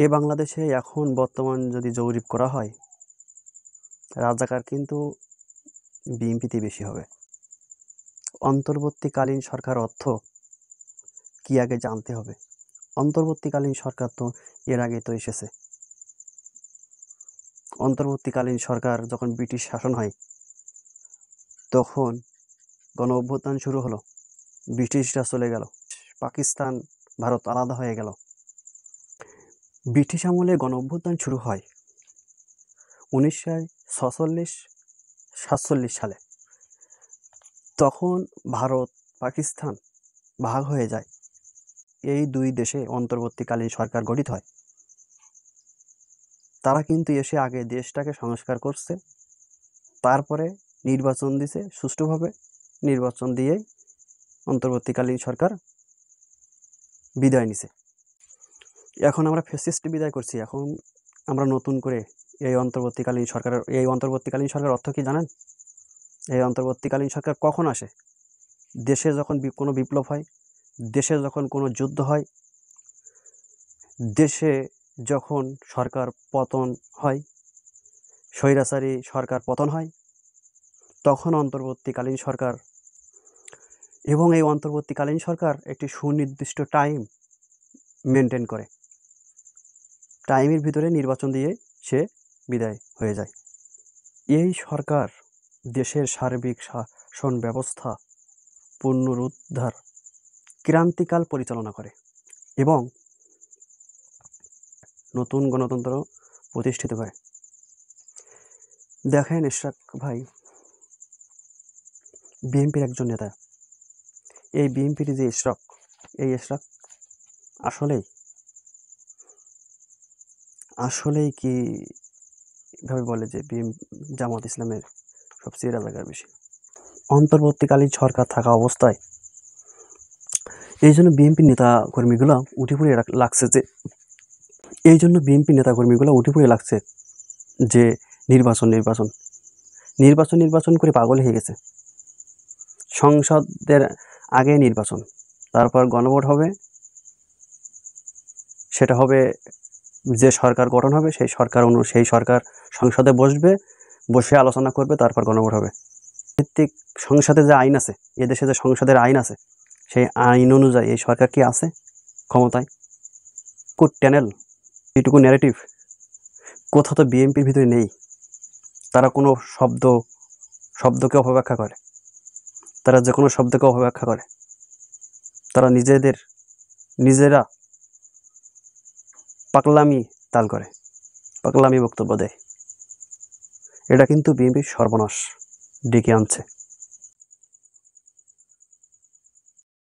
এ বাংলাদেশে এখন বর্তমান যদি জরিপ করা হয়, রাজাকার কিন্তু বিএনপিতে বেশি হবে। অন্তর্বর্তীকালীন সরকার অর্থ কি আগে জানতে হবে। অন্তর্বর্তীকালীন সরকার তো এর আগে তো এসেছে। অন্তর্বর্তীকালীন সরকার যখন ব্রিটিশ শাসন হয়, তখন গণ অভ্যুত্থান শুরু হলো, ব্রিটিশরা চলে গেল, পাকিস্তান ভারত আলাদা হয়ে গেল। ব্রিটিশ আমলে গণ অভ্যুত্থান শুরু হয় 1946-47 সালে। তখন ভারত পাকিস্তান ভাগ হয়ে যায়, এই দুই দেশে অন্তর্বর্তীকালীন সরকার গঠিত হয়। তারা কিন্তু এসে আগে দেশটাকে সংস্কার করছে, তারপরে নির্বাচন দিছে সুষ্ঠুভাবে, নির্বাচন দিয়েই অন্তর্বর্তীকালীন সরকার বিদায় নিছে। এখন আমরা ফ্যাসিস্ট বিদায় করছি, এখন আমরা নতুন করে এই অন্তর্বর্তীকালীন সরকার অর্থ কি জানেন? এই অন্তর্বর্তীকালীন সরকার কখন আসে? দেশে যখন কোনো বিপ্লব হয়, দেশে যখন কোনো যুদ্ধ হয়, দেশে যখন সরকার পতন হয়, স্বৈরাচারী সরকার পতন হয়, তখন অন্তর্বর্তীকালীন সরকার, এবং এই অন্তর্বর্তীকালীন সরকার একটি সুনির্দিষ্ট টাইম মেনটেন করে, টাইমের ভিতরে নির্বাচন দিয়ে সে বিদায় হয়ে যায়। এই সরকার দেশের সার্বিক শাসন ব্যবস্থা পুনরুদ্ধার ক্রান্তিকাল পরিচালনা করে এবং নতুন গণতন্ত্র প্রতিষ্ঠিত করে। দেখেন ইশরাক ভাই, বিএনপির একজন নেতা, এই বিএনপির যে ইশরাক, এই ইশরাক আসলেই কি ভাবে বলে যে জামাত ইসলামের সবচেয়ে রাজাকার বেশি। অন্তর্বর্তীকালীন সরকার থাকা অবস্থায় এই জন্য বিএনপি নেতা কর্মীগুলো উঠে পড়ে লাগছে যে নির্বাচন করে পাগল হয়ে গেছে। সংসদের আগে নির্বাচন, তারপর গণভোট হবে, সেটা হবে যে সরকার গঠন হবে সেই সরকার সংসদে বসে আলোচনা করবে, তারপর গণভোট হবে। ভিত্তিক সংসদে যে আইন আছে, এদেশে যে সংসদের আইন আছে, সেই আইন অনুযায়ী এই সরকার কি আছে ক্ষমতায়? কোড ট্যানেল, এইটুকু ন্যারেটিভ কোথাও তো বিএনপির ভিতরে নেই। তারা কোনো শব্দকে অপব্যাখ্যা করে, তারা যে কোনো শব্দকে অপব্যাখ্যা করে, তারা নিজেরা পাগলামি তাল করে, পাগলামি বক্তব্য দেয়। এটা কিন্তু বিএনপির সর্বনাশ ডেকে আনছে।